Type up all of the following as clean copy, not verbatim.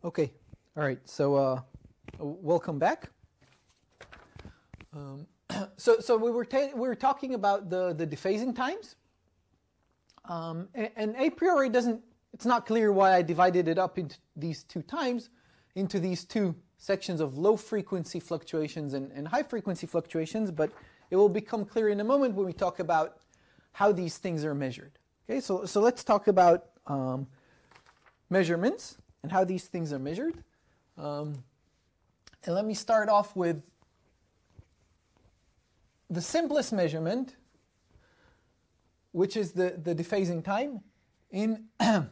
Okay, all right, so welcome back. So we were talking about the dephasing times, and a priori it's not clear why I divided it up into these two times, into these two sections of low frequency fluctuations and high frequency fluctuations, but it will become clear in a moment when we talk about how these things are measured. Okay, so let's talk about measurements and how these things are measured. And let me start off with the simplest measurement, which is the dephasing time in an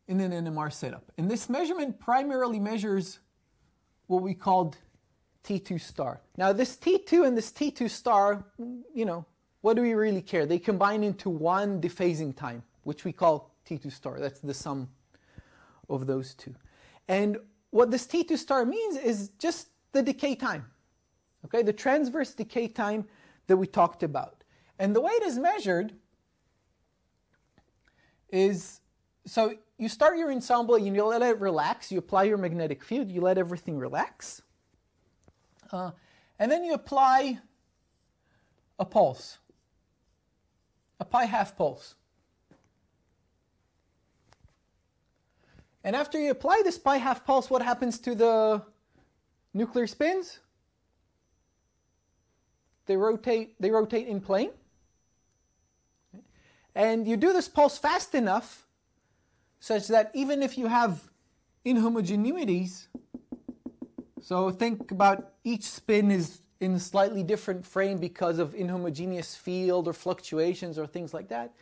NMR setup. And this measurement primarily measures what we called T2 star. Now this T2 and this T2 star, what do we really care? They combine into one dephasing time, which we call T2 star. That's the sum of those two. And what this T2 star means is just the decay time. Okay, the transverse decay time that we talked about. And the way it is measured is, so you start your ensemble, you let it relax, you apply your magnetic field, you let everything relax. And then you apply a pulse, a pi-half pulse. And after you apply this pi-half pulse, what happens to the nuclear spins? They rotate in plane. And you do this pulse fast enough such that even if you have inhomogeneities, so think about each spin is in a slightly different frame because of inhomogeneous field or fluctuations or things like that.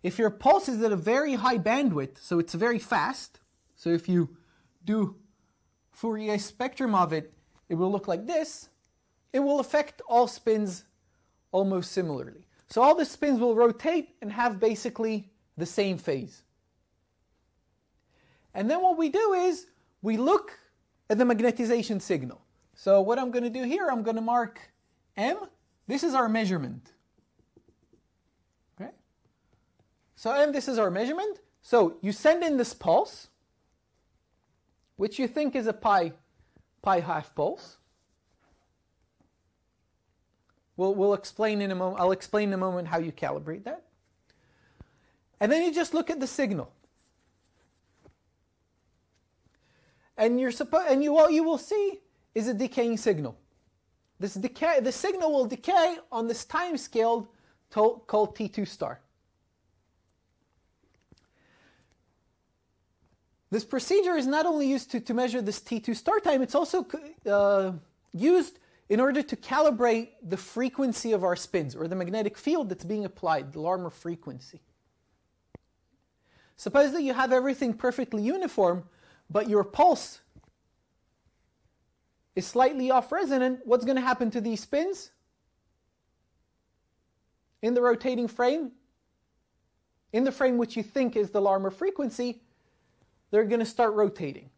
If your pulse is at a very high bandwidth, so it's very fast, so if you do Fourier spectrum of it, it will look like this. It will affect all spins almost similarly. So all the spins will rotate and have basically the same phase. And then what we do is we look at the magnetization signal. So what I'm going to do here, I'm going to mark M. This is our measurement. Okay? So M, this is our measurement. So you send in this pulse, which you think is a pi-half pulse. We'll explain in a moment. I'll explain in a moment how you calibrate that. And then you just look at the signal. And what you will see is a decaying signal. The signal will decay on this time scale called T2 star. This procedure is not only used to measure this T2 star time, it's also used in order to calibrate the frequency of our spins, or the magnetic field that's being applied, the Larmor frequency. Suppose that you have everything perfectly uniform, but your pulse is slightly off resonant. What's going to happen to these spins? In the rotating frame, in the frame which you think is the Larmor frequency, they're going to start rotating.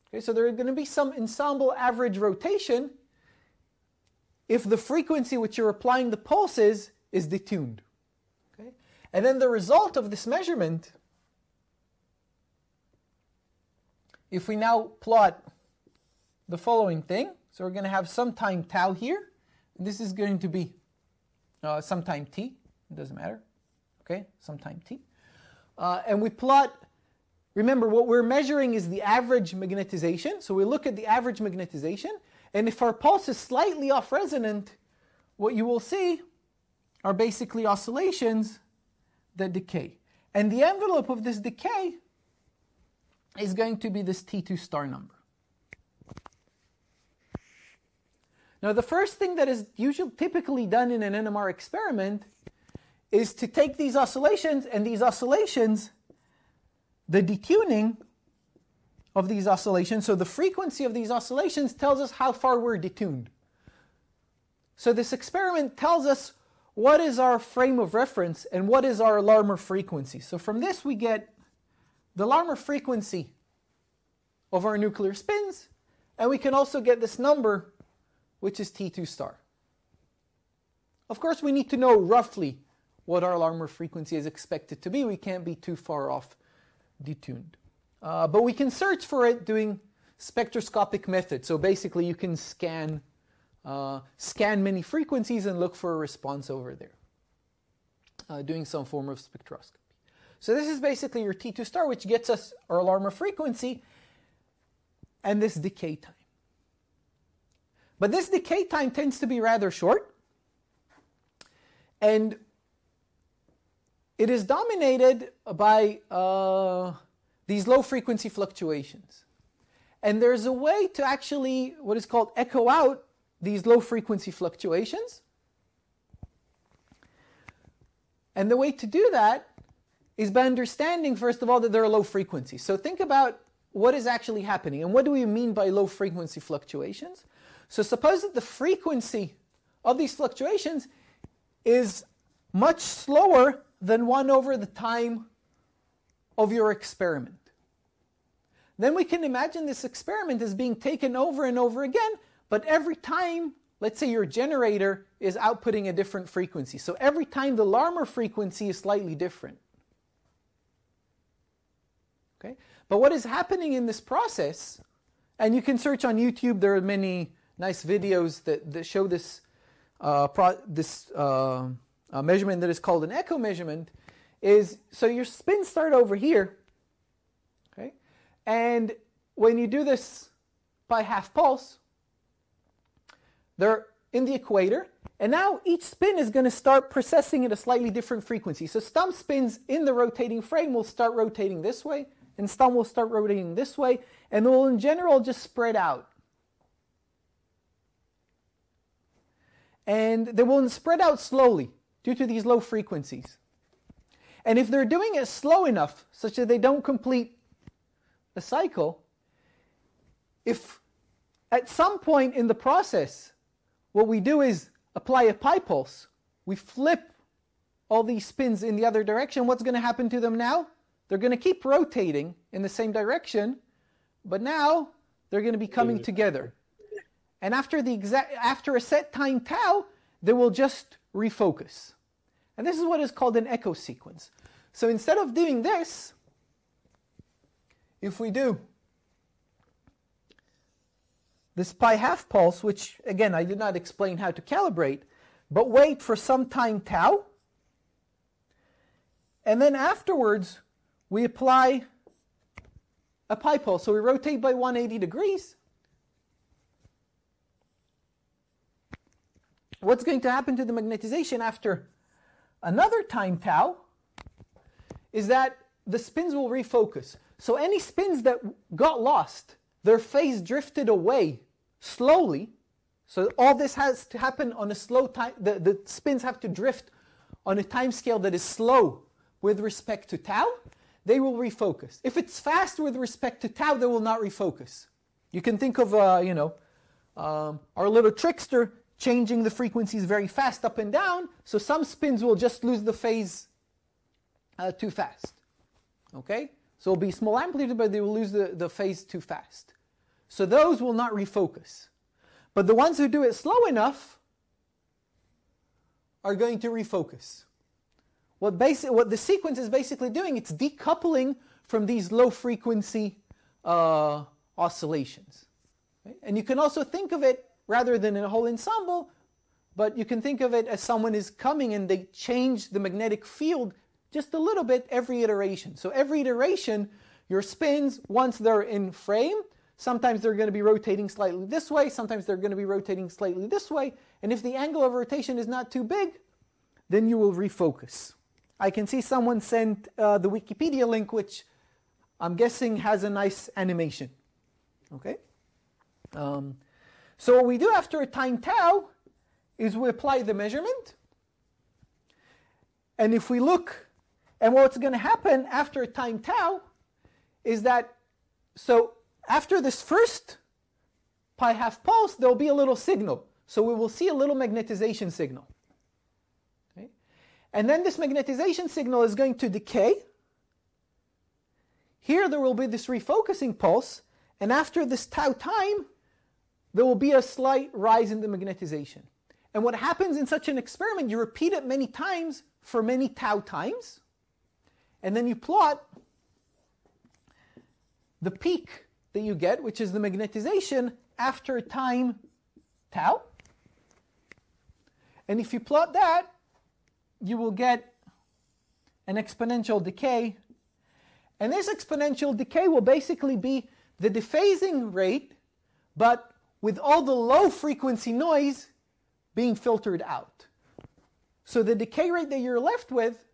Okay, so there are going to be some ensemble average rotation if the frequency which you're applying the pulse is detuned. Okay? And then the result of this measurement, if we now plot the following thing, so we're going to have some time tau here, and this is going to be some time t, it doesn't matter, okay, some time t. And we plot, remember what we're measuring is the average magnetization, so we look at the average magnetization, and if our pulse is slightly off resonant, what you will see are basically oscillations that decay. And the envelope of this decay is going to be this T2 star number. Now the first thing that is typically done in an NMR experiment is to take these oscillations, and these oscillations, the detuning of these oscillations, so the frequency of these oscillations tells us how far we're detuned. So this experiment tells us what is our frame of reference and what is our Larmor frequency. So from this we get the Larmor frequency of our nuclear spins, and we can also get this number, which is T2 star. Of course, we need to know roughly what our Larmor frequency is expected to be. We can't be too far off detuned. But we can search for it doing spectroscopic methods. So basically you can scan many frequencies and look for a response over there, doing some form of spectroscopy. So this is basically your T2 star, which gets us our alarm frequency and this decay time. But this decay time tends to be rather short, and it is dominated by these low frequency fluctuations. And there's a way to actually, what is called, echo out these low frequency fluctuations. And the way to do that is by understanding, first of all, that there are low frequencies. So think about what is actually happening, and what do we mean by low frequency fluctuations? So suppose that the frequency of these fluctuations is much slower than 1 over the time of your experiment. Then we can imagine this experiment as being taken over and over again, but every time, let's say your generator is outputting a different frequency. So every time the alarmer frequency is slightly different. Okay? But what is happening in this process, and you can search on YouTube, there are many nice videos that show this, measurement that is called an echo measurement, is, so your spins start over here, okay? And when you do this pi-half pulse, they're in the equator, and now each spin is going to start processing at a slightly different frequency. So some spins in the rotating frame will start rotating this way, and some will start rotating this way, and they will in general just spread out. And they will spread out slowly due to these low frequencies. And if they're doing it slow enough, such that they don't complete a cycle, if at some point in the process, what we do is apply a pi pulse, we flip all these spins in the other direction, what's going to happen to them now? They're going to keep rotating in the same direction, but now they're going to be coming together. And after a set time tau, they will just refocus. And this is what is called an echo sequence. So instead of doing this, if we do this pi-half pulse, which again I did not explain how to calibrate, but wait for some time tau, and then afterwards we apply a pi pulse. So we rotate by 180 degrees. What's going to happen to the magnetization after another time tau is that the spins will refocus. So any spins that got lost, their phase drifted away slowly. So all this has to happen on a slow time. The spins have to drift on a time scale that is slow with respect to tau. They will refocus. If it's fast with respect to tau, they will not refocus. You can think of, our little trickster changing the frequencies very fast up and down, so some spins will just lose the phase too fast. Okay? So it'll be small amplitude, but they will lose the phase too fast. So those will not refocus. But the ones who do it slow enough are going to refocus. What the sequence is basically doing, it's decoupling from these low frequency oscillations. Okay? And you can also think of it rather than in a whole ensemble, but you can think of it as someone is coming and they change the magnetic field just a little bit every iteration. So every iteration, your spins, once they're in frame, sometimes they're going to be rotating slightly this way, sometimes they're going to be rotating slightly this way, and if the angle of rotation is not too big, then you will refocus. I can see someone sent the Wikipedia link, which I'm guessing has a nice animation. Okay? So what we do after a time tau is we apply the measurement. And if we look, and what's going to happen after a time tau is that, so after this first pi-half pulse, there will be a little signal. So we will see a little magnetization signal. Okay? And then this magnetization signal is going to decay. Here there will be this refocusing pulse, and after this tau time, there will be a slight rise in the magnetization. And what happens in such an experiment, you repeat it many times for many tau times, and then you plot the peak that you get, which is the magnetization after time tau. And if you plot that, you will get an exponential decay. And this exponential decay will basically be the dephasing rate, but with all the low frequency noise being filtered out. So the decay rate that you're left with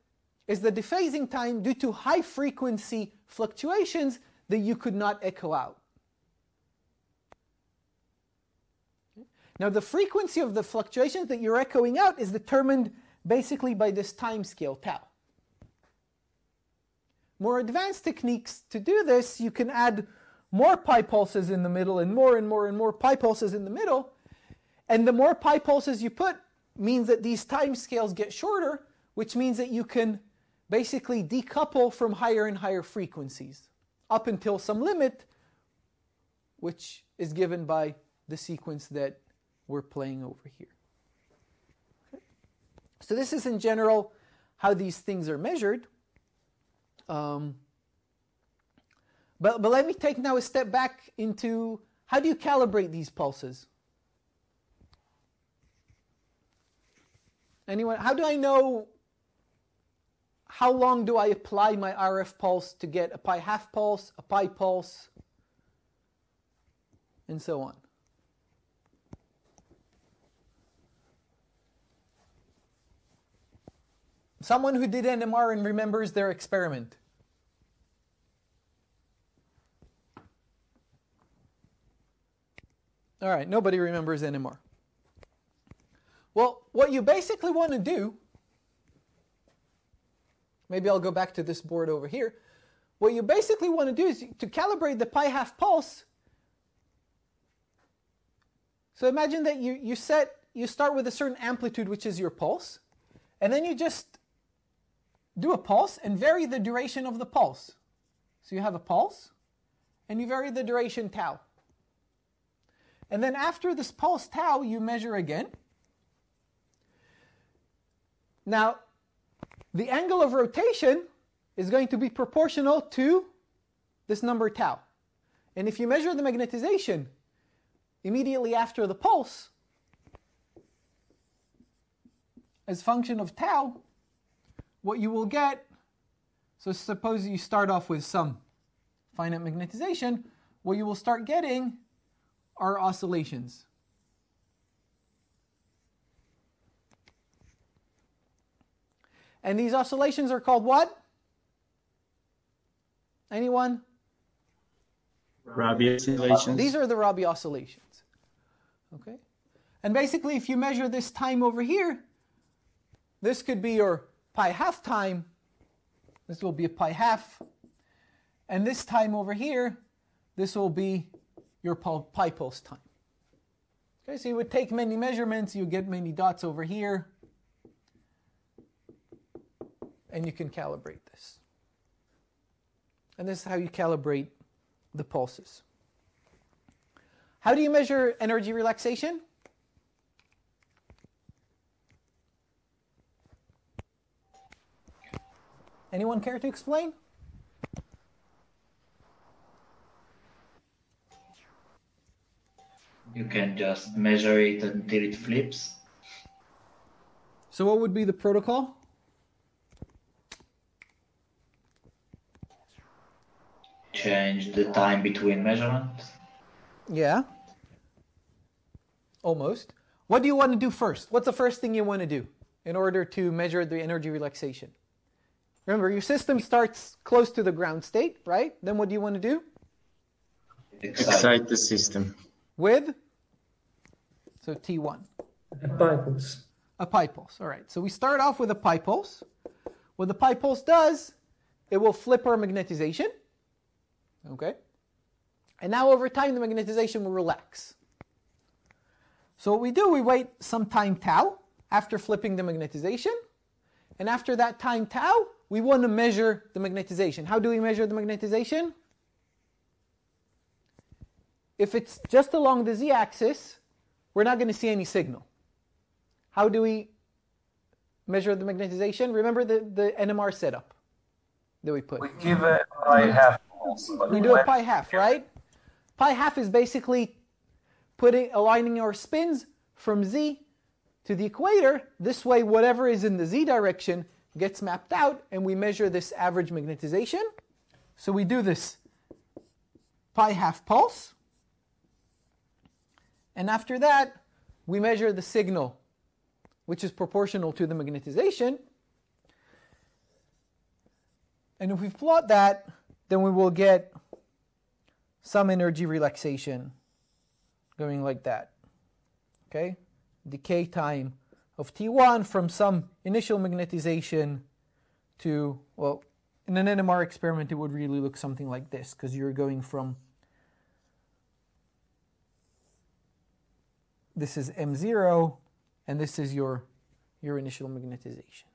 is the dephasing time due to high frequency fluctuations that you could not echo out. Now the frequency of the fluctuations that you're echoing out is determined basically by this time scale tau. More advanced techniques to do this, you can add more pi pulses in the middle and more and more and more pi pulses in the middle. And the more pi pulses you put means that these time scales get shorter, which means that you can basically decouple from higher and higher frequencies up until some limit, which is given by the sequence that we're playing over here. Okay. So this is in general how these things are measured. But let me take now a step back into how do you calibrate these pulses? Anyone? How do I know how long do I apply my RF pulse to get a pi half pulse, a pi pulse, and so on? Someone who did NMR and remembers their experiment. All right, nobody remembers NMR. Well, what you basically want to do, maybe I'll go back to this board over here. What you basically want to do is to calibrate the pi half pulse. So imagine that you start with a certain amplitude, which is your pulse, and then you just do a pulse and vary the duration of the pulse. So you have a pulse, and you vary the duration tau. And then after this pulse tau, you measure again. Now, the angle of rotation is going to be proportional to this number tau. And if you measure the magnetization immediately after the pulse, as function of tau, what you will get, so suppose you start off with some finite magnetization, what you will start getting are oscillations. And these oscillations are called what? Anyone? Rabi oscillations. These are the Rabi oscillations. Okay? And basically, if you measure this time over here, this could be your pi half time. This will be a pi half. And this time over here, this will be your pi pulse time. Okay, so you would take many measurements, you get many dots over here, and you can calibrate this. And this is how you calibrate the pulses. How do you measure energy relaxation? Anyone care to explain? You can just measure it until it flips. So what would be the protocol? Change the time between measurements. Yeah. Almost. What do you want to do first? What's the first thing you want to do in order to measure the energy relaxation? Remember, your system starts close to the ground state, right? Then what do you want to do? Excite the system. With? So T1. A pi pulse. A pi pulse. All right. So we start off with a pi pulse. What the pi pulse does, it will flip our magnetization. Okay? And now over time, the magnetization will relax. So what we do, we wait some time tau after flipping the magnetization. And after that time tau, we want to measure the magnetization. How do we measure the magnetization? If it's just along the z-axis, we're not going to see any signal. How do we measure the magnetization? Remember the NMR setup that we put. We give a pi half pulse. pulse. We do a pi half, right? Pi half is basically aligning our spins from z to the equator. This way, whatever is in the z direction gets mapped out, and we measure this average magnetization. So we do this pi half pulse. And after that, we measure the signal, which is proportional to the magnetization. And if we plot that, then we will get some energy relaxation going like that. Okay? Decay time of T1 from some initial magnetization to, well, in an NMR experiment, it would really look something like this, because you're going from, this is M0, and this is your initial magnetization.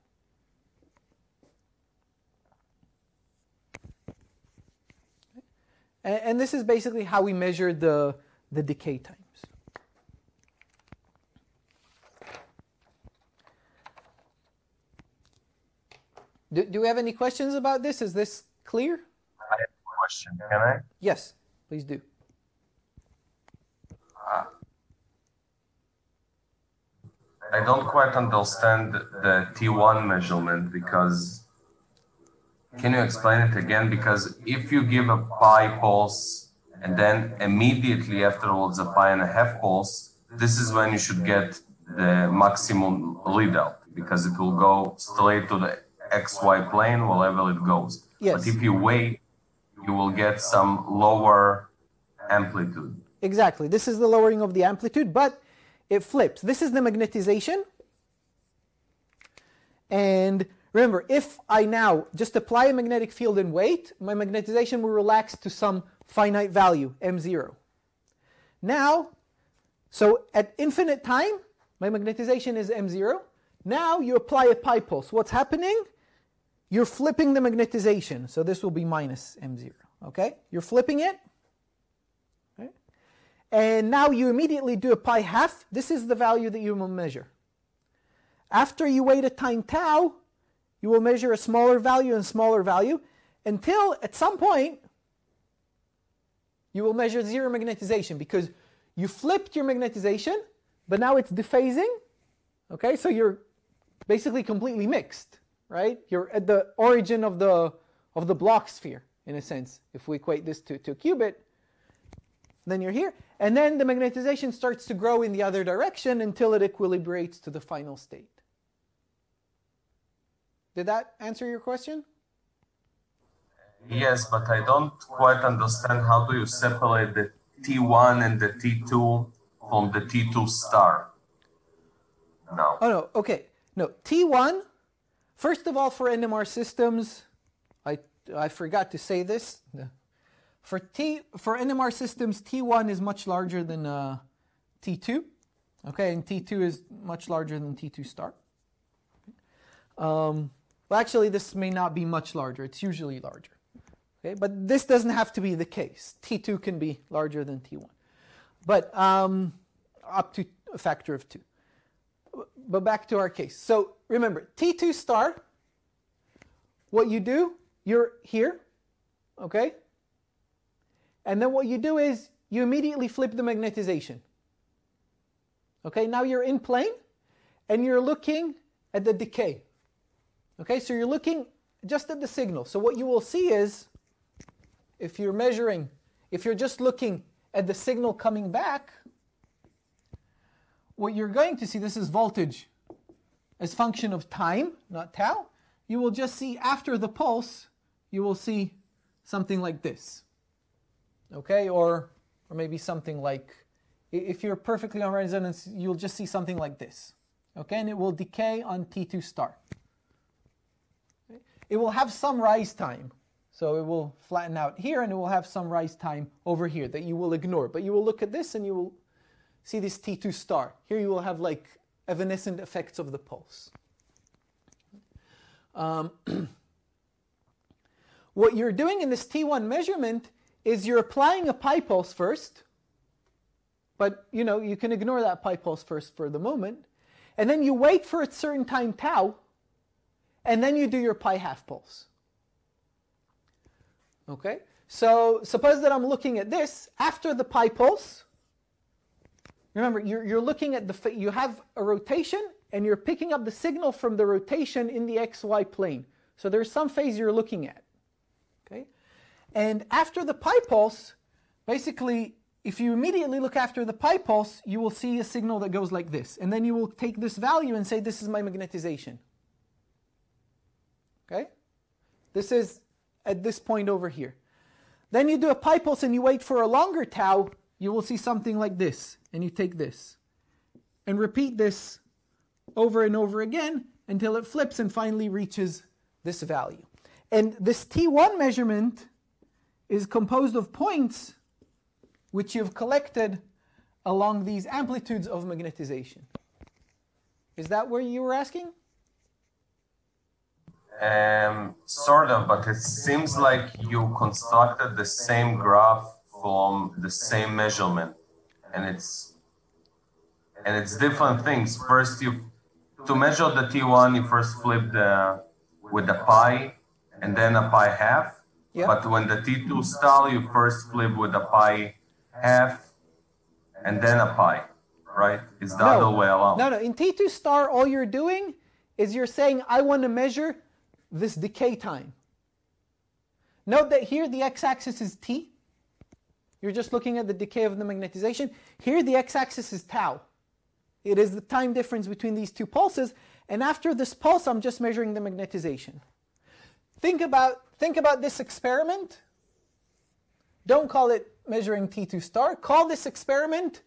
And this is basically how we measure the decay times. Do we have any questions about this? Is this clear? I have a question. Can I? Yes, please do. I don't quite understand the T1 measurement, because can you explain it again? Because if you give a pi pulse and then immediately afterwards a pi and a half pulse, this is when you should get the maximum readout, because it will go straight to the XY plane wherever it goes. Yes. But if you wait, you will get some lower amplitude. Exactly. This is the lowering of the amplitude, but it flips. This is the magnetization. And remember, if I now just apply a magnetic field and wait, my magnetization will relax to some finite value, M0. Now, so at infinite time, my magnetization is M0. Now you apply a pi pulse. What's happening? You're flipping the magnetization. So this will be minus M0. Okay? You're flipping it. Okay? And now you immediately do a pi half. This is the value that you will measure. After you wait a time tau, you will measure a smaller value and smaller value until at some point you will measure zero magnetization, because you flipped your magnetization, but now it's dephasing. Okay, so you're basically completely mixed, right? You're at the origin of the Bloch sphere, in a sense. If we equate this to a qubit, then you're here. And then the magnetization starts to grow in the other direction until it equilibrates to the final state. Did that answer your question? Yes, but I don't quite understand, how do you separate the T1 and the T2 from the T2 star? No. Oh, no. Okay. No. T1, first of all, for NMR systems, I forgot to say this. For NMR systems, T1 is much larger than T2. Okay, and T2 is much larger than T2 star. Well, actually, this may not be much larger. It's usually larger. Okay, but this doesn't have to be the case. T2 can be larger than T1, but up to a factor of 2. But back to our case. So remember, T2 star, what you do, you're here, okay? And then what you do is you immediately flip the magnetization. Okay, now you're in plane and you're looking at the decay. Okay, so you're looking just at the signal. So what you will see is, if you're just looking at the signal coming back, what you're going to see, this is voltage as function of time, not tau. You will just see after the pulse, you will see something like this. Okay, or maybe something like, if you're perfectly on resonance, you'll just see something like this. Okay, and it will decay on T2 star. Okay? It will have some rise time. So it will flatten out here, and it will have some rise time over here that you will ignore. But you will look at this and you will see this T2 star. Here you will have like evanescent effects of the pulse. What you're doing in this T1 measurement is you're applying a pi pulse first, but you can ignore that pi pulse first for the moment, and then you wait for a certain time tau, and then you do your pi half pulse. Okay? So suppose that I'm looking at this after the pi pulse. Remember, you're looking at you have a rotation and you're picking up the signal from the rotation in the xy plane. So there's some phase you're looking at. Okay? And after the pi pulse, basically, if you immediately look after the pi pulse, you will see a signal that goes like this. And then you will take this value and say, this is my magnetization. Okay? This is at this point over here. Then you do a pi pulse and you wait for a longer tau, you will see something like this. And you take this. And repeat this over and over again until it flips and finally reaches this value. And this T1 measurement is composed of points which you've collected along these amplitudes of magnetization. Is that what you were asking? Sort of, but it seems like you constructed the same graph from the same measurement, and it's different things. First, to measure the T1, you first flip with the pi, and then a pi half. Yep. But when the T2 star, you first flip with a pi half, and then a pi, right? It's the other way around. No. In T2 star, all you're doing is you're saying, I want to measure this decay time. Note that here the x-axis is t. You're just looking at the decay of the magnetization. Here the x-axis is tau. It is the time difference between these two pulses. And after this pulse, I'm just measuring the magnetization. Think about this experiment. Don't call it measuring T2 star. Call this experiment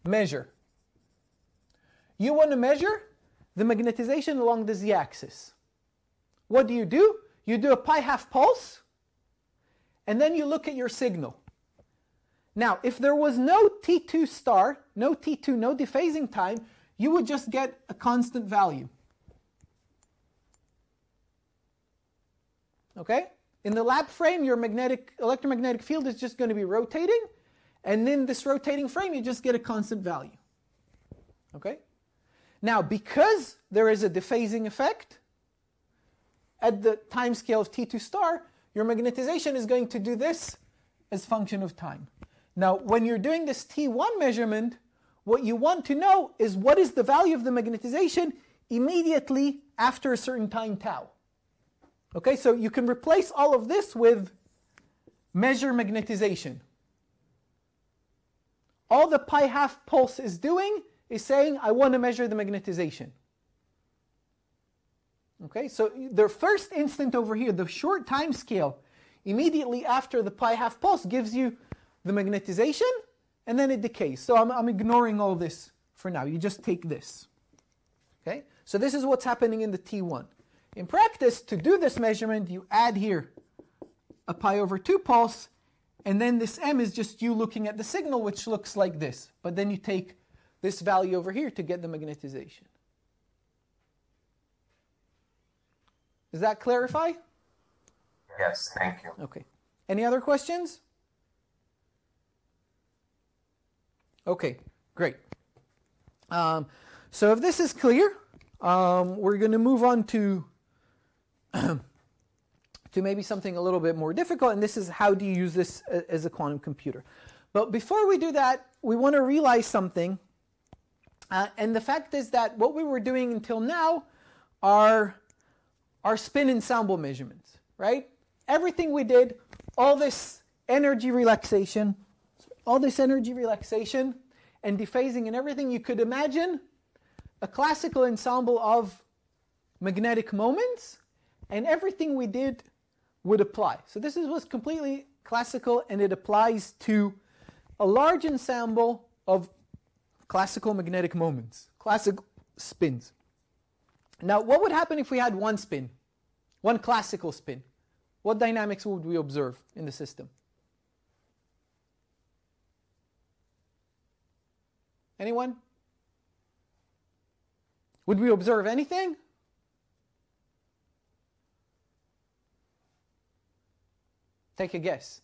measure. You want to measure the magnetization along the z-axis. What do? You do a pi half pulse, and then you look at your signal. Now, if there was no T2 star, no T2, no dephasing time, you would just get a constant value. Okay? In the lab frame, your electromagnetic field is just going to be rotating, and in this rotating frame, you just get a constant value. Okay? Now, because there is a dephasing effect, at the time scale of T2 star, your magnetization is going to do this as function of time. Now, when you're doing this T1 measurement, what you want to know is what is the value of the magnetization immediately after a certain time tau. Okay, so you can replace all of this with measure magnetization. All the pi half pulse is doing is saying, I want to measure the magnetization. Okay, so the first instant over here, the short time scale, immediately after the pi half pulse gives you the magnetization, and then it decays. So I'm ignoring all this for now. You just take this. Okay, so this is what's happening in the T1. In practice, to do this measurement, you add here a pi over 2 pulse, and then this m is just you looking at the signal, which looks like this. But then you take this value over here to get the magnetization. Does that clarify? Yes, thank you. Okay. Any other questions? Okay, great. So if this is clear, we're going to move on to maybe something a little bit more difficult, and this is how do you use this as a quantum computer. But before we do that, we want to realize something, and the fact is that what we were doing until now are spin ensemble measurements, right? Everything we did, all this energy relaxation and dephasing and everything, you could imagine a classical ensemble of magnetic moments, and everything we did would apply. So this was completely classical, and it applies to a large ensemble of classical magnetic moments, classical spins. Now, what would happen if we had one spin, one classical spin? What dynamics would we observe in the system? Anyone? Would we observe anything? Take a guess.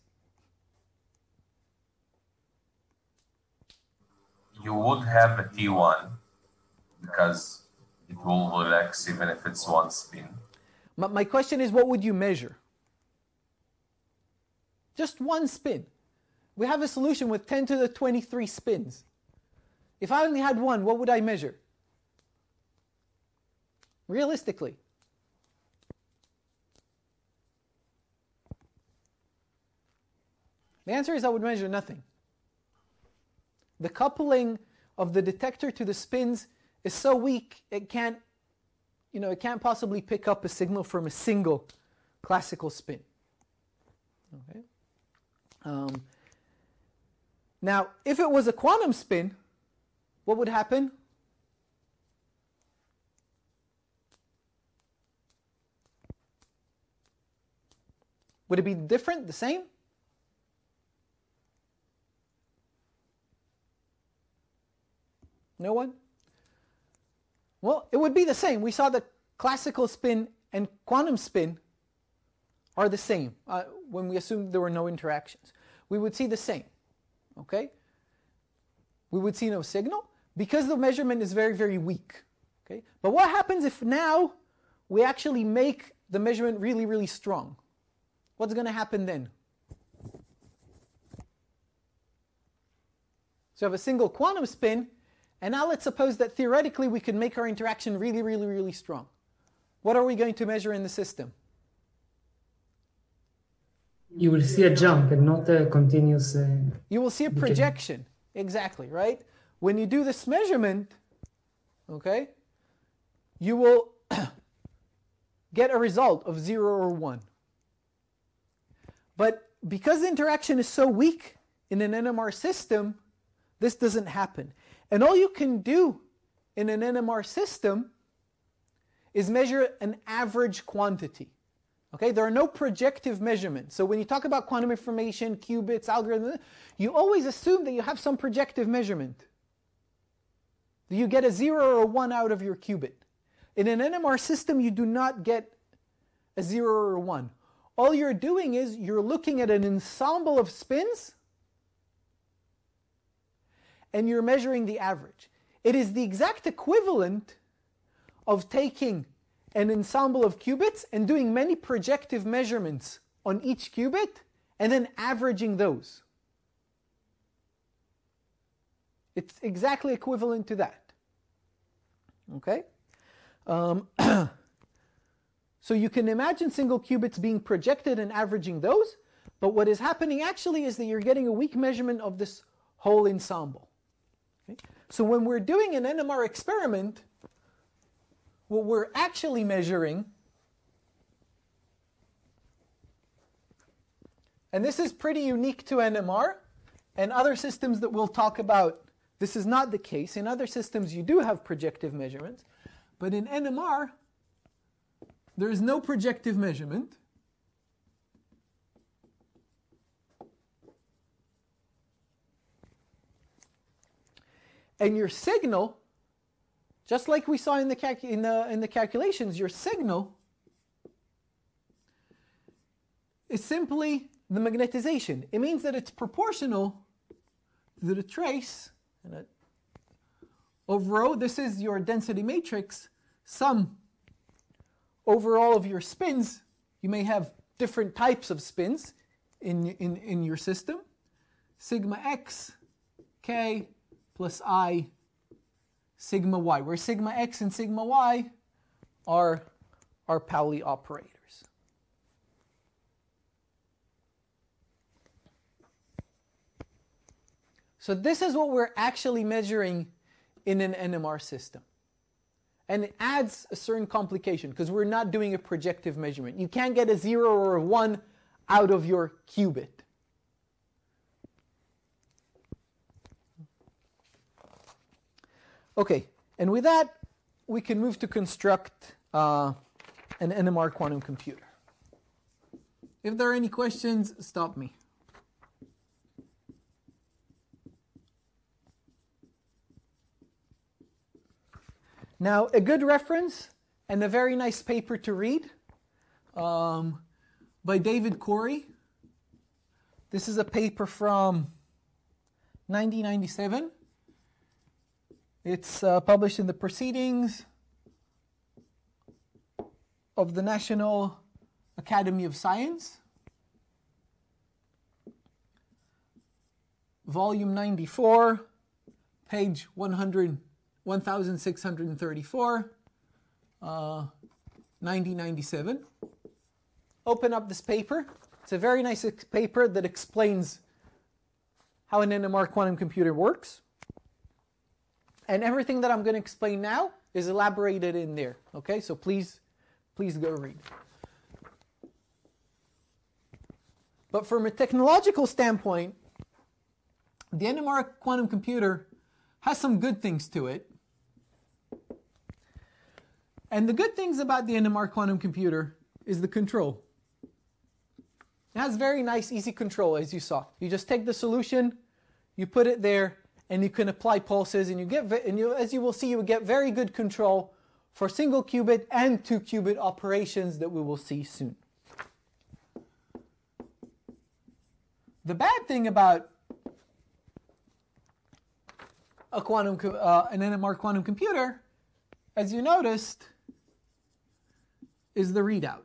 You would have a T1 because it will relax even if it's one spin. My question is, what would you measure? Just one spin. We have a solution with 10 to the 23 spins. If I only had one, what would I measure? Realistically. The answer is I would measure nothing. The coupling of the detector to the spins is so weak it can't possibly pick up a signal from a single classical spin. Okay. Now, if it was a quantum spin, what would happen? Would it be different, the same? No one? Well, it would be the same. We saw that classical spin and quantum spin are the same when we assumed there were no interactions. We would see the same. Okay? We would see no signal because the measurement is very, very weak. Okay? But what happens if now we actually make the measurement really, really strong? What's going to happen then? So you have a single quantum spin, and now let's suppose that theoretically we could make our interaction really, really, really strong. What are we going to measure in the system? You will see a jump and not a continuous... You will see a projection. Exactly, right? When you do this measurement, okay, you will get a result of 0 or 1. But because the interaction is so weak in an NMR system, this doesn't happen. And all you can do in an NMR system is measure an average quantity. Okay, there are no projective measurements. So when you talk about quantum information, qubits, algorithms, you always assume that you have some projective measurement. That you get a 0 or a 1 out of your qubit. In an NMR system, you do not get a 0 or a 1. All you're doing is you're looking at an ensemble of spins and you're measuring the average. It is the exact equivalent of taking an ensemble of qubits and doing many projective measurements on each qubit and then averaging those. It's exactly equivalent to that. Okay? So you can imagine single qubits being projected and averaging those, but what is happening actually is that you're getting a weak measurement of this whole ensemble. Okay? So when we're doing an NMR experiment, what we're actually measuring, and this is pretty unique to NMR, and other systems that we'll talk about, this is not the case. In other systems you do have projective measurements, but in NMR, there is no projective measurement. And your signal, just like we saw in the calculations, your signal is simply the magnetization. It means that it's proportional to the trace over rho. This is your density matrix, sum over all of your spins. You may have different types of spins in your system. Sigma x, k, plus I, sigma y, where sigma x and sigma y are Pauli operators. So this is what we're actually measuring in an NMR system. And it adds a certain complication because we're not doing a projective measurement. You can't get a 0 or a 1 out of your qubit. Okay, and with that, we can move to construct an NMR quantum computer. If there are any questions, stop me. Now, a good reference and a very nice paper to read by David Corey. This is a paper from 1997. It's published in the Proceedings of the National Academy of Science. volume 94, page 1634, 9097. Open up this paper. It's a very nice paper that explains how an NMR quantum computer works. And everything that I'm going to explain now is elaborated in there. Okay, so please go read. But from a technological standpoint, the NMR quantum computer has some good things to it. And the good things about the NMR quantum computer is the control. It has very nice, easy control, as you saw. You just take the solution, you put it there, and you can apply pulses, and as you will see, you will get very good control for single qubit and 2-qubit operations that we will see soon. The bad thing about an NMR quantum computer, as you noticed, is the readout.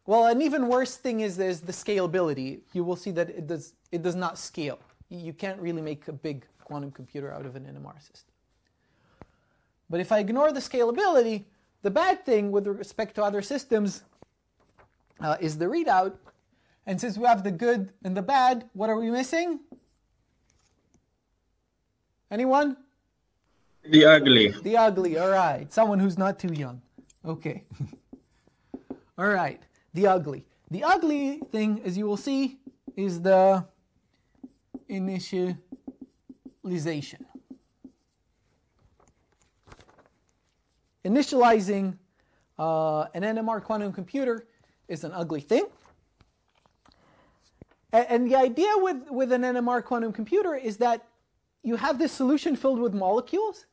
Well, an even worse thing is the scalability. You will see that it does not scale. You can't really make a big quantum computer out of an NMR system. But if I ignore the scalability, the bad thing with respect to other systems is the readout. And since we have the good and the bad, what are we missing? Anyone? The ugly. The ugly, all right. Someone who's not too young. Okay. All right, the ugly. The ugly thing, as you will see, is the initialization. Initializing an NMR quantum computer is an ugly thing. And the idea with an NMR quantum computer is that you have this solution filled with molecules,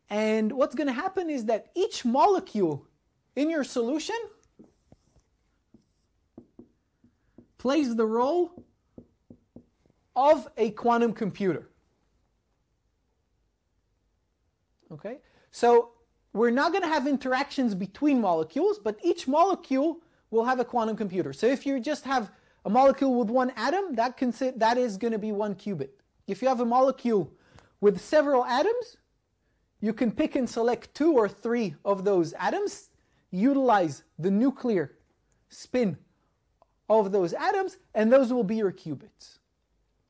and what's going to happen is that each molecule in your solution plays the role of a quantum computer. Okay? So we're not going to have interactions between molecules, but each molecule will have a quantum computer. So if you just have a molecule with one atom, that is going to be 1 qubit. If you have a molecule with several atoms, you can pick and select 2 or 3 of those atoms, utilize the nuclear spin of those atoms, and those will be your qubits.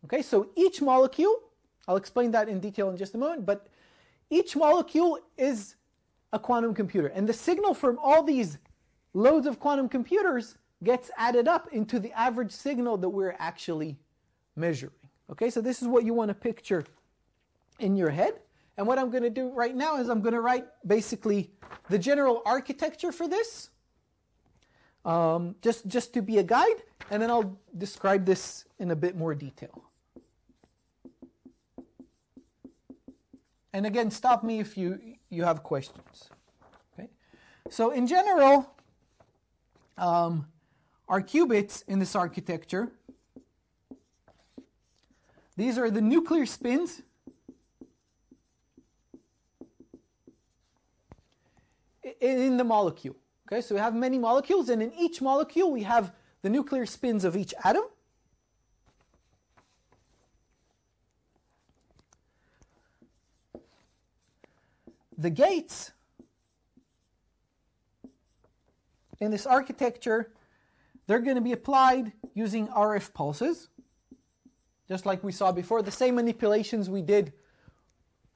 Okay, so each molecule, I'll explain that in detail in just a moment, but each molecule is a quantum computer. And the signal from all these loads of quantum computers gets added up into the average signal that we're actually measuring. Okay, so this is what you want to picture in your head. And what I'm going to do right now is I'm going to write basically the general architecture for this, just to be a guide, and then I'll describe this in a bit more detail. And again, stop me if you have questions. Okay, so in general, our qubits in this architecture, these are the nuclear spins in the molecule. Okay, so we have many molecules, and in each molecule we have the nuclear spins of each atom. The gates in this architecture, they're going to be applied using RF pulses, just like we saw before, the same manipulations we did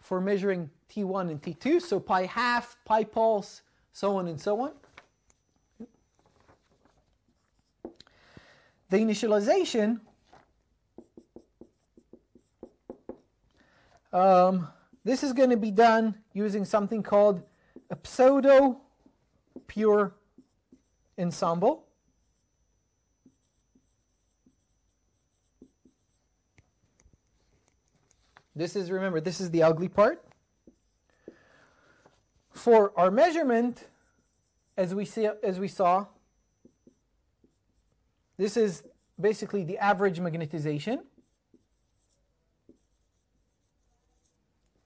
for measuring T1 and T2, so pi half, pi pulse, so on and so on. The initialization, this is going to be done using something called a pseudo-pure ensemble. Remember, this is the ugly part. For our measurement, as we saw, this is basically the average magnetization.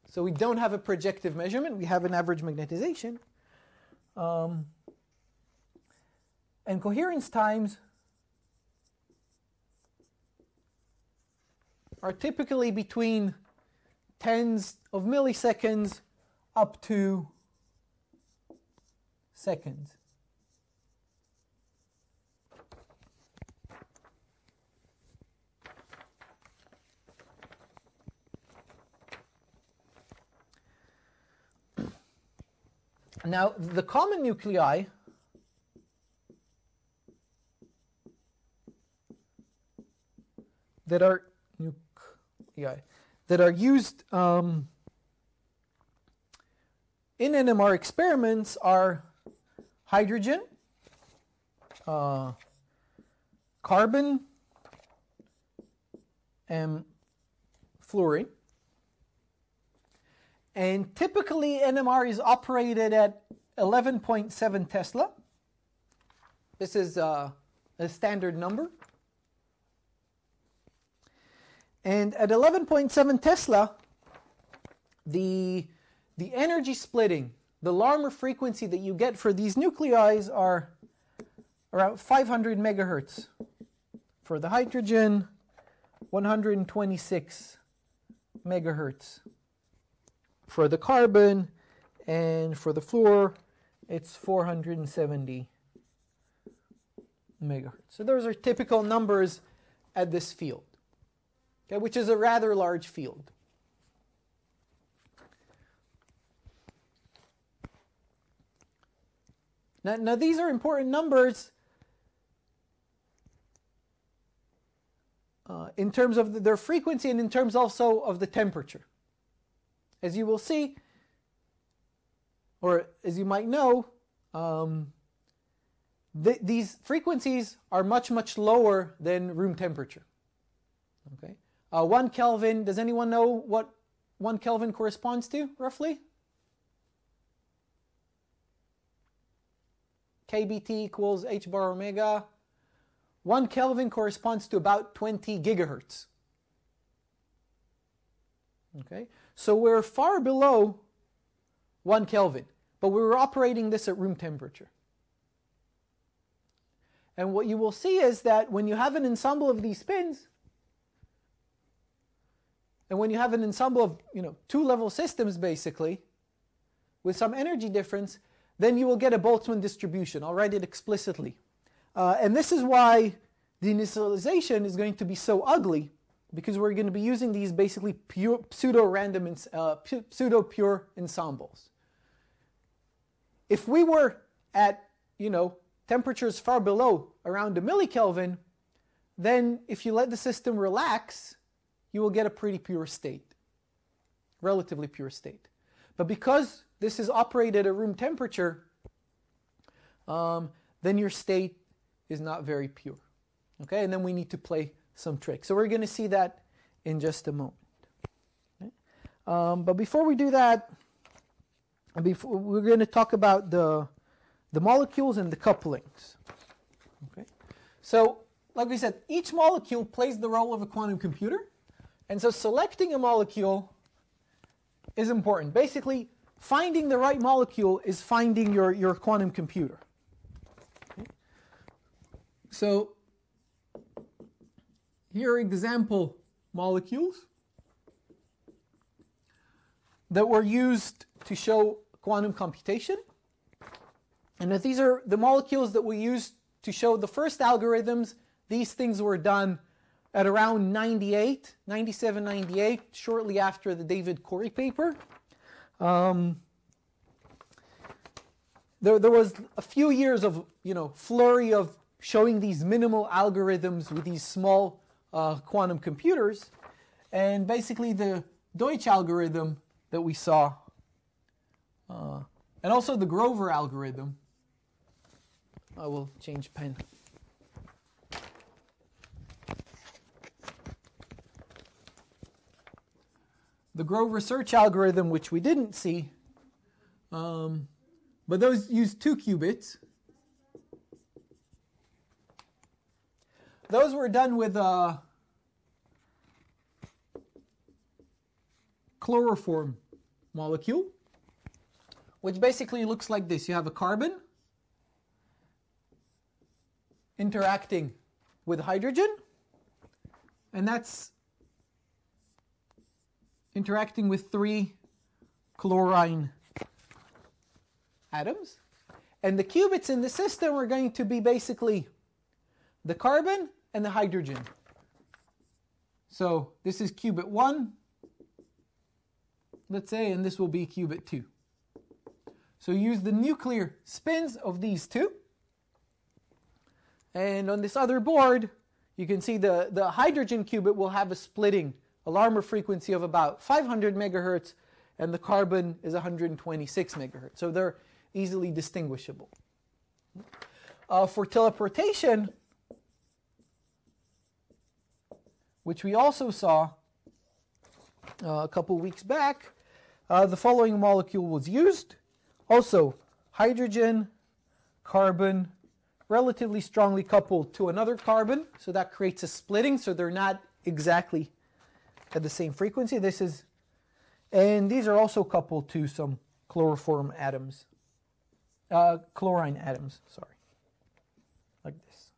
So we don't have a projective measurement, we have an average magnetization. And coherence times are typically between tens of milliseconds up to seconds. Now, the common nuclei that are used in NMR experiments are hydrogen, carbon, and fluorine. And typically NMR is operated at 11.7 Tesla. This is a standard number. And at 11.7 Tesla, the energy splitting, the Larmor frequency that you get for these nuclei are around 500 megahertz. For the hydrogen, 126 megahertz. For the carbon and for the fluor, it's 470 megahertz. So those are typical numbers at this field, okay, which is a rather large field. Now these are important numbers in terms of their frequency and in terms also of the temperature. As you will see, or as you might know, these frequencies are much, much lower than room temperature. Okay, 1 Kelvin, does anyone know what 1 Kelvin corresponds to, roughly? kBT equals h bar omega. 1 Kelvin corresponds to about 20 gigahertz. Okay, so we're far below 1 Kelvin, but we were operating this at room temperature. And what you will see is that when you have an ensemble of these spins, and when you have an ensemble of two-level systems basically, with some energy difference, then you will get a Boltzmann distribution. I'll write it explicitly. And this is why the initialization is going to be so ugly, because we're going to be using these basically pseudo-random, pseudo-pure ensembles. If we were at, temperatures far below around 1 millikelvin, then if you let the system relax, you will get a pretty pure state, relatively pure state. But because this is operated at room temperature, then your state is not very pure. Okay, and then we need to play some tricks. So we're going to see that in just a moment. Okay? But before we do that, we're going to talk about the molecules and the couplings. Okay, so like we said, each molecule plays the role of a quantum computer, and so selecting a molecule is important. Basically, finding the right molecule is finding your quantum computer. Okay? So here are example molecules that were used to show quantum computation. And if these are the molecules that we used to show the first algorithms, these things were done at around 97, 98, shortly after the David Corey paper. There was a few years of flurry of showing these minimal algorithms with these small quantum computers, and basically the Deutsch algorithm that we saw, and also the Grover algorithm. I will change pen. The Grover search algorithm, which we didn't see, but those use 2 qubits. Those were done with a chloroform molecule, which basically looks like this. You have a carbon interacting with hydrogen, and that's interacting with 3 chlorine atoms. And the qubits in the system are going to be basically the carbon and the hydrogen. So this is qubit 1, let's say, and this will be qubit 2. So use the nuclear spins of these two. And on this other board, you can see the hydrogen qubit will have a splitting, a Larmor frequency of about 500 megahertz, and the carbon is 126 megahertz. So they're easily distinguishable. For teleportation, which we also saw a couple weeks back, the following molecule was used. Also, hydrogen, carbon, relatively strongly coupled to another carbon, so that creates a splitting, so they're not exactly at the same frequency. And these are also coupled to some chloroform atoms, chlorine atoms, sorry, like this.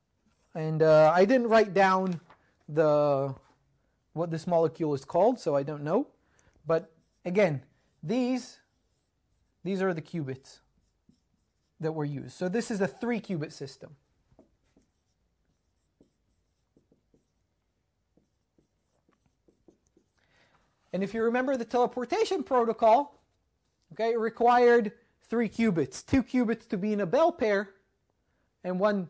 And I didn't write down what this molecule is called, so I don't know. But again, these are the qubits that were used. So this is a 3-qubit system. And if you remember the teleportation protocol, okay, it required 3 qubits. 2 qubits to be in a Bell pair, and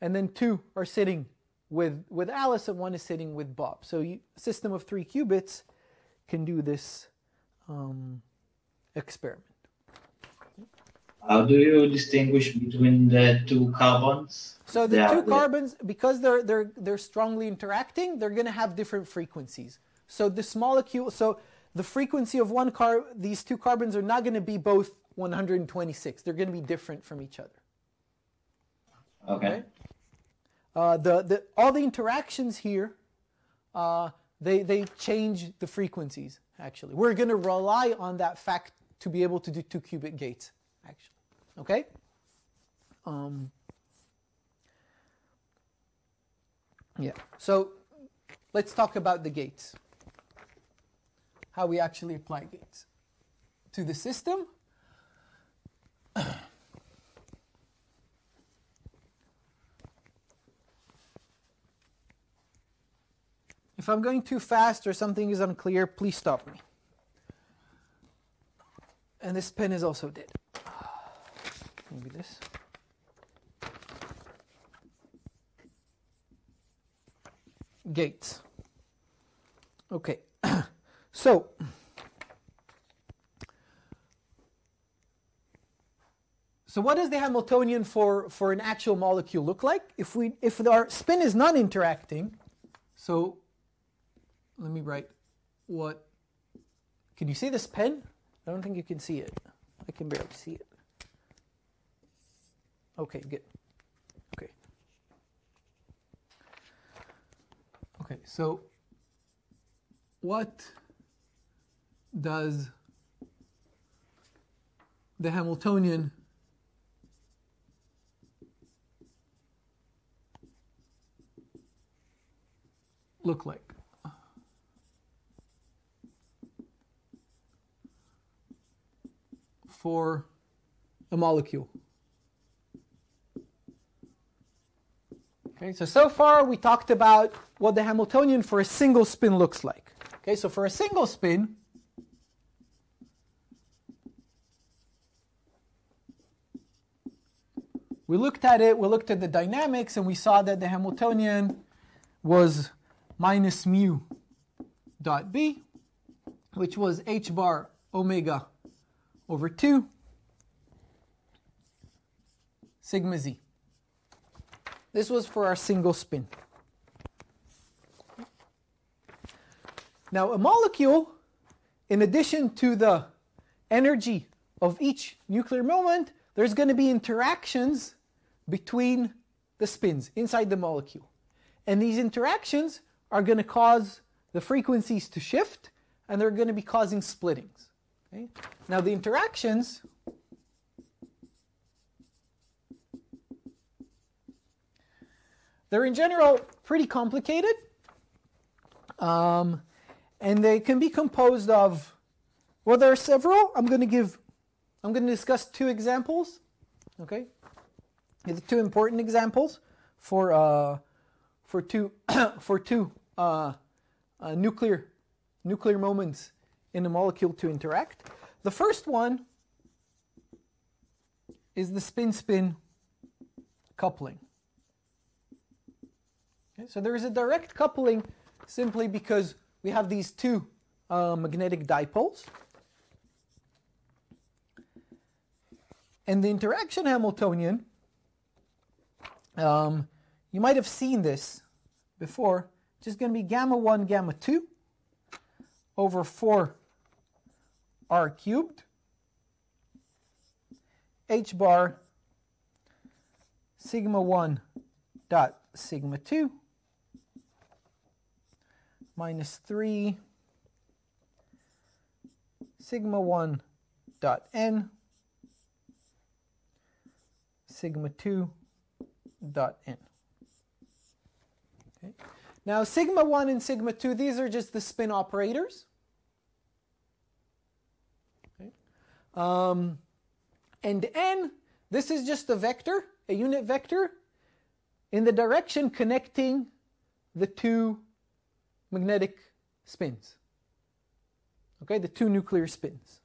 then 2 are sitting with Alice, and 1 is sitting with Bob. So a system of 3 qubits can do this experiment. How do you distinguish between the 2 carbons? So the 2 carbons, because they're strongly interacting, they're going to have different frequencies. So this molecule, so the frequency of these 2 carbons are not going to be both 126. They're going to be different from each other. Okay. All the interactions here, they change the frequencies. Actually, we're going to rely on that fact to be able to do 2-qubit gates. Actually, okay. Yeah. So let's talk about the gates. How we actually apply gates to the system. If I'm going too fast or something is unclear, please stop me. And this pen is also dead. Maybe this. Gates. Okay. So what does the Hamiltonian for an actual molecule look like? If our spin is not interacting, so let me write what. Can you see this pen? I don't think you can see it. I can barely see it. Okay, good. Okay. Okay, so what does the Hamiltonian look like? For a molecule. Okay, so far we talked about what the Hamiltonian for a single spin looks like. Okay, so for a single spin, we looked at the dynamics, and we saw that the Hamiltonian was minus mu dot B, which was h bar omega over 2 sigma z. This was for our single spin. Now a molecule, in addition to the energy of each nuclear moment, there's going to be interactions between the spins inside the molecule. And these interactions are going to cause the frequencies to shift, and they're going to be causing splittings. Okay? Now the interactions they're in general pretty complicated, and And they can be composed of, well, there are several. I'm going to discuss two examples. Okay, the two important examples for two nuclear moments in a molecule to interact. The first one is the spin-spin coupling. Okay, so there is a direct coupling simply because we have these two magnetic dipoles. And the interaction Hamiltonian, you might have seen this before, just going to be gamma 1, gamma 2 over 4 r cubed, h bar sigma 1 dot sigma 2 minus 3 sigma 1 dot n sigma 2 dot n. Okay. Now sigma 1 and sigma 2, these are just the spin operators. Okay. And n, this is just a vector, a unit vector, in the direction connecting the two magnetic spins. Okay, the two nuclear spins.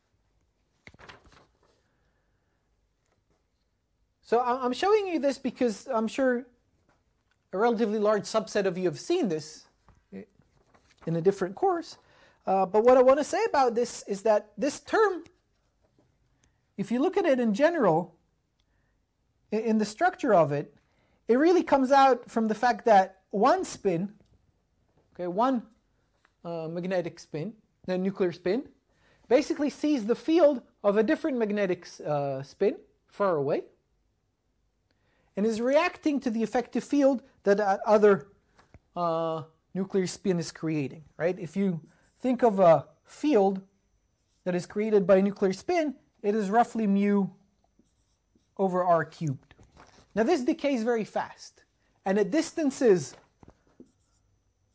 So I'm showing you this because I'm sure a relatively large subset of you have seen this in a different course. But what I want to say about this is that this term, if you look at it in general, in the structure of it, it really comes out from the fact that one spin, okay, one magnetic spin, the nuclear spin, basically sees the field of a different magnetic spin far away, and is reacting to the effective field that that other nuclear spin is creating, right? If you think of a field that is created by a nuclear spin, it is roughly mu over r cubed. Now this decays very fast, and at distances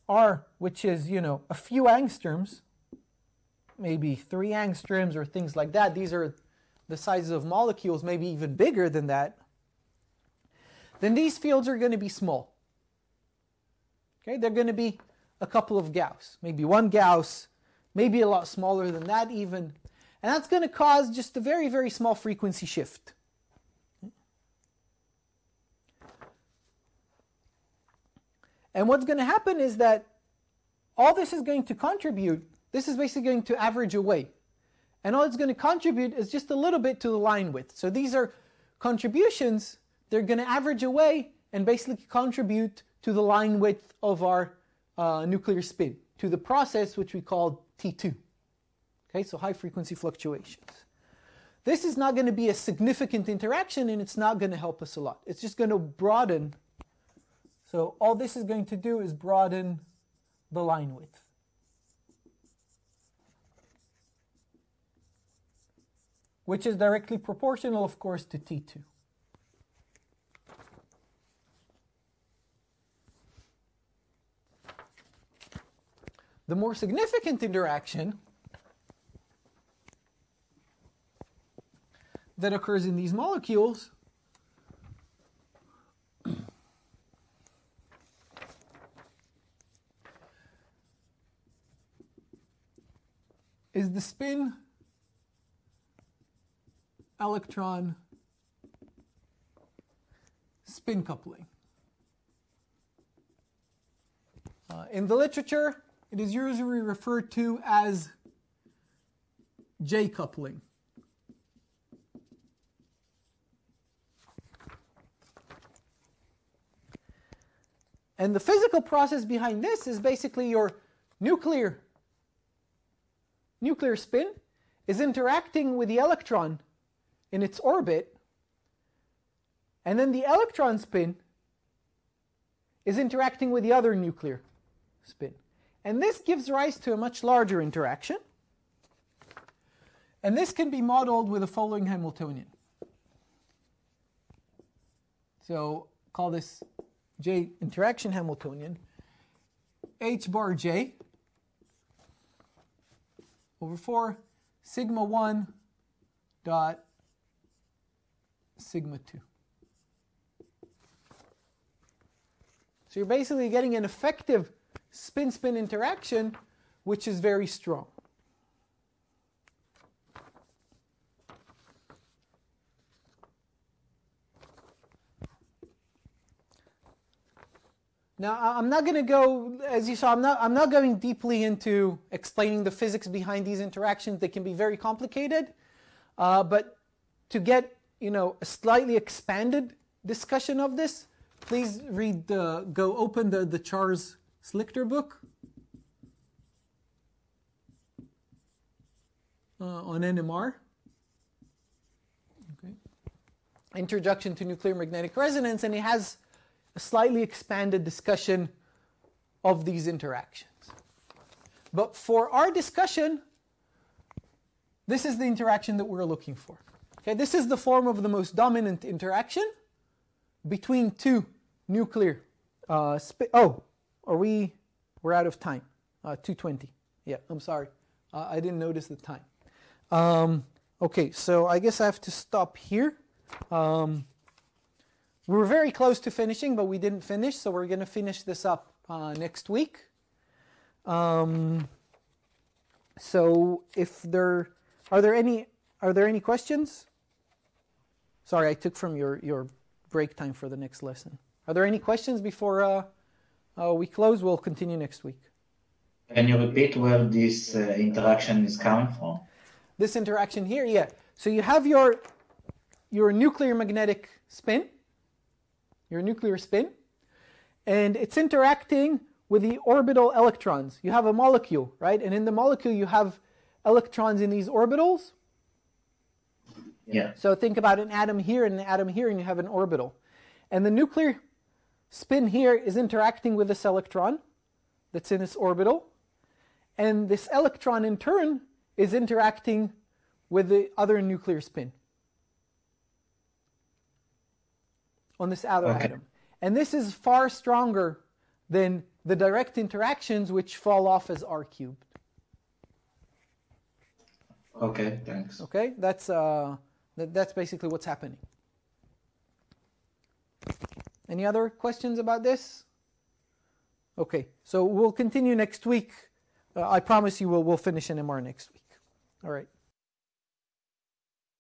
r, which is, a few angstroms, maybe 3 angstroms or things like that, these are the sizes of molecules, maybe even bigger than that, then these fields are going to be small. Okay, they're going to be a couple of Gauss, maybe 1 Gauss, maybe a lot smaller than that even, and that's going to cause just a very, very small frequency shift. And what's going to happen is that all this is going to contribute, this is basically going to average away. And all it's going to contribute is just a little bit to the line width. So these are contributions, they're going to average away and basically contribute to the line width of our nuclear spin, to the process which we call T2. Okay, so high frequency fluctuations. This is not going to be a significant interaction, and it's not going to help us a lot. It's just going to broaden. So all this is going to do is broaden the line width. Which is directly proportional, of course, to T2. The more significant interaction that occurs in these molecules is the spin electron spin coupling. In the literature, it is usually referred to as J coupling. And the physical process behind this is basically your nuclear spin is interacting with the electron in its orbit, and then the electron spin is interacting with the other nuclear spin. And this gives rise to a much larger interaction. And this can be modeled with the following Hamiltonian. So call this J interaction Hamiltonian. H bar J over 4 sigma 1 dot sigma 2. So you're basically getting an effective spin-spin interaction, which is very strong. Now, I'm not going to go, as you saw, I'm not going deeply into explaining the physics behind these interactions. They can be very complicated, but to get, a slightly expanded discussion of this, please read go open the Charles Slichter book on NMR. Okay. Introduction to Nuclear Magnetic Resonance, and it has a slightly expanded discussion of these interactions. But for our discussion, this is the interaction that we're looking for. Okay, this is the form of the most dominant interaction between two nuclear we're out of time. 2:20. Yeah, I'm sorry. I didn't notice the time. Okay, so I guess I have to stop here. We were very close to finishing, but we didn't finish, so we're going to finish this up next week. So if are there any questions? Sorry, I took from your break time for the next lesson. Are there any questions before we close? We'll continue next week. Can you repeat where this interaction is coming from? This interaction here, yeah. So you have your nuclear magnetic spin, your nuclear spin, and it's interacting with the orbital electrons. You have a molecule, right? And in the molecule you have electrons in these orbitals. Yeah. So think about an atom here and an atom here, and you have an orbital. And the nuclear spin here is interacting with this electron that's in this orbital. And this electron in turn is interacting with the other nuclear spin on this outer atom. And this is far stronger than the direct interactions, which fall off as r cubed. Okay, thanks. Okay, that's basically what's happening. Any other questions about this? Okay, so we'll continue next week. I promise you we'll finish NMR next week. All right.